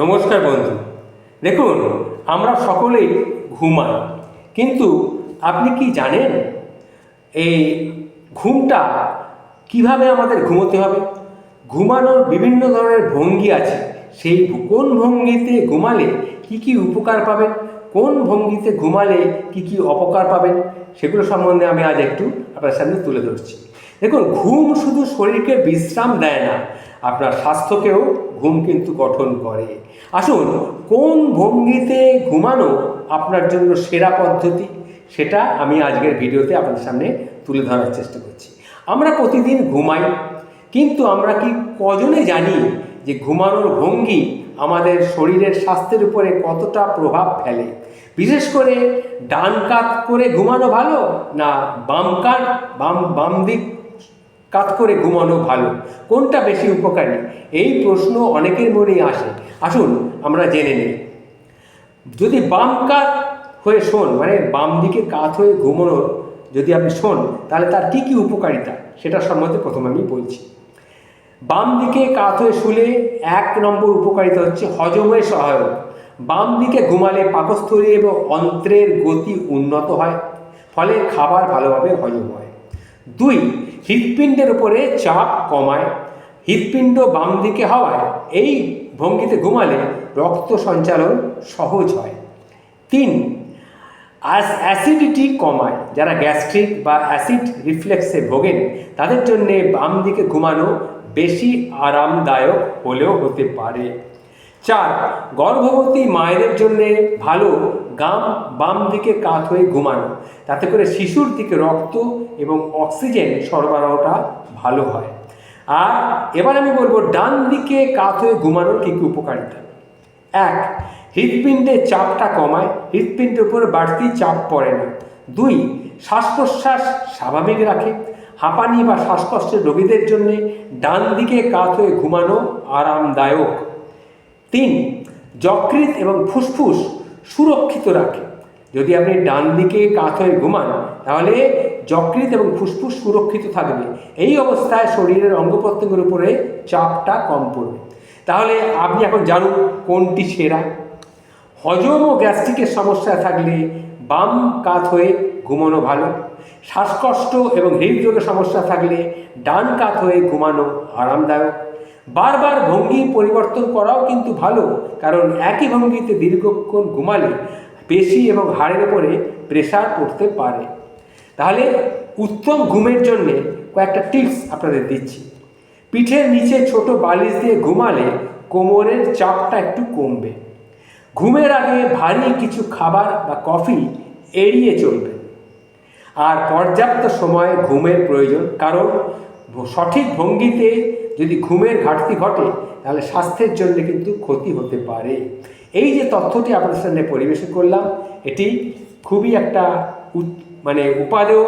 নমস্কার বন্ধু। দেখুন, আমরা সকলেই ঘুমাই, কিন্তু আপনি কি জানেন এই ঘুমটা কিভাবে আমাদের ঘুমোতে হবে? ঘুমানোর বিভিন্ন ধরনের ভঙ্গি আছে। সেই কোন ভঙ্গিতে ঘুমালে কি কি উপকার পাবেন, কোন ভঙ্গিতে ঘুমালে কি কি অপকার পাবেন, সেগুলো সম্বন্ধে আমি আজ একটু আপনার সামনে তুলে ধরছি। দেখুন, ঘুম শুধু শরীরকে বিশ্রাম দেয় না, আপনার স্বাস্থ্যকেও ঘুম কিন্তু গঠন করে। আসুন, কোন ভঙ্গিতে ঘুমানো আপনার জন্য সেরা পদ্ধতি, সেটা আমি আজকের ভিডিওতে আপনাদের সামনে তুলে ধরার চেষ্টা করছি। আমরা প্রতিদিন ঘুমাই, কিন্তু আমরা কি কজনে জানি যে ঘুমানোর ভঙ্গি আমাদের শরীরের স্বাস্থ্যের উপরে কতটা প্রভাব ফেলে? বিশেষ করে ডান কাত করে ঘুমানো ভালো, না বাম দিক কাত করে ঘুমানো ভালো? কোনটা বেশি উপকারী? এই প্রশ্ন অনেকের মনেই আসে। আসুন আমরা জেনে নিই। যদি বাম কাত হয়ে শোন, মানে বাম দিকে কাত হয়ে ঘুমানোর যদি আপনি শোন, তাহলে তার কী কী উপকারিতা সেটা সম্বন্ধে প্রথমে আমি বলছি। বাম দিকে কাত হয়ে শুলে 1 নম্বর উপকারিতা হচ্ছে হজমে সহায়ক। বাম দিকে ঘুমালে পাকস্থলী এবং অন্ত্রের গতি উন্নত হয়, ফলে খাবার ভালোভাবে হজম হয়। 2, হৃৎপিণ্ডের উপরে চাপ কমায়। হৃৎপিণ্ড বাম দিকে হওয়ায় এই ভঙ্গিতে ঘুমালে রক্ত সঞ্চালন সহজ হয়। 3, অ্যাসিডিটি কমায়। যারা গ্যাস্ট্রিক বা অ্যাসিড রিফ্লেক্সে ভোগেন, তাদের জন্য বাম দিকে ঘুমানো বেশি আরামদায়ক হলেও হতে পারে। 4, গর্ভবতী মায়েদের জন্য ভালো বাম দিকে কাত হয়ে ঘুমানো। তাতে করে শিশুর দিকে রক্ত এবং অক্সিজেন সরবরাহটা ভালো হয়। আর এবার আমি বলবো ডান দিকে কাত হয়ে ঘুমানোর কী কী উপকারিতা। 1, হৃৎপিণ্ডের চাপটা কমায়, হৃৎপিণ্ডের উপর বাড়তি চাপ পড়ে না। 2, শ্বাস প্রশ্বাস স্বাভাবিক রাখে। হাঁপানি বা শ্বাসকষ্টের রোগীদের জন্য ডান দিকে কাত হয়ে ঘুমানো আরামদায়ক। 3, যকৃৎ এবং ফুসফুস সুরক্ষিত রাখে। যদি আপনি ডান দিকে কাত হয়ে ঘুমান, তাহলে যকৃৎ এবং ফুসফুস সুরক্ষিত থাকবে। এই অবস্থায় শরীরের অঙ্গ প্রত্যঙ্গের উপরে চাপটা কম পড়বে। তাহলে আপনি এখন জানুন কোনটি সেরা। হজম ও গ্যাস্ট্রিকের সমস্যা থাকলে বাম কাত হয়ে ঘুমানো ভালো। শ্বাসকষ্ট এবং হৃদরোগের সমস্যা থাকলে ডান কাত হয়ে ঘুমানো আরামদায়ক। বারবার ভঙ্গি পরিবর্তন করাও কিন্তু ভালো, কারণ একই ভঙ্গিতে দীর্ঘক্ষণ ঘুমালে পেশি এবং হাড়ের উপরে প্রেশার পড়তে পারে। তাহলে উত্তম ঘুমের জন্য কয়েকটা টিপস আপনাদের দিচ্ছি। পিঠের নিচে ছোট বালিশ দিয়ে ঘুমালে কোমরের চাপটা একটু কমবে। ঘুমের আগে ভারী কিছু খাবার বা কফি এড়িয়ে চলবে। আর পর্যাপ্ত সময় ঘুমের প্রয়োজন, কারণ সঠিক ভঙ্গিতে যদি ঘুমের ঘাটতি ঘটে, তাহলে স্বাস্থ্যের জন্য কিন্তু ক্ষতি হতে পারে। এই যে তথ্যটি আপনাদের সামনে পরিবেশন করলাম, এটি খুবই একটা উপাদেয়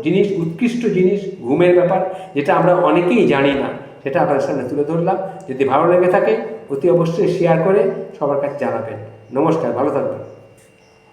জিনিস, উৎকৃষ্ট জিনিস, ঘুমের ব্যাপার, যেটা আমরা অনেকেই জানি না, সেটা আপনাদের সামনে তুলে ধরলাম। যদি ভালো লেগে থাকে অতি অবশ্যই শেয়ার করে সবার কাছে জানাবেন। নমস্কার, ভালো থাকবেন।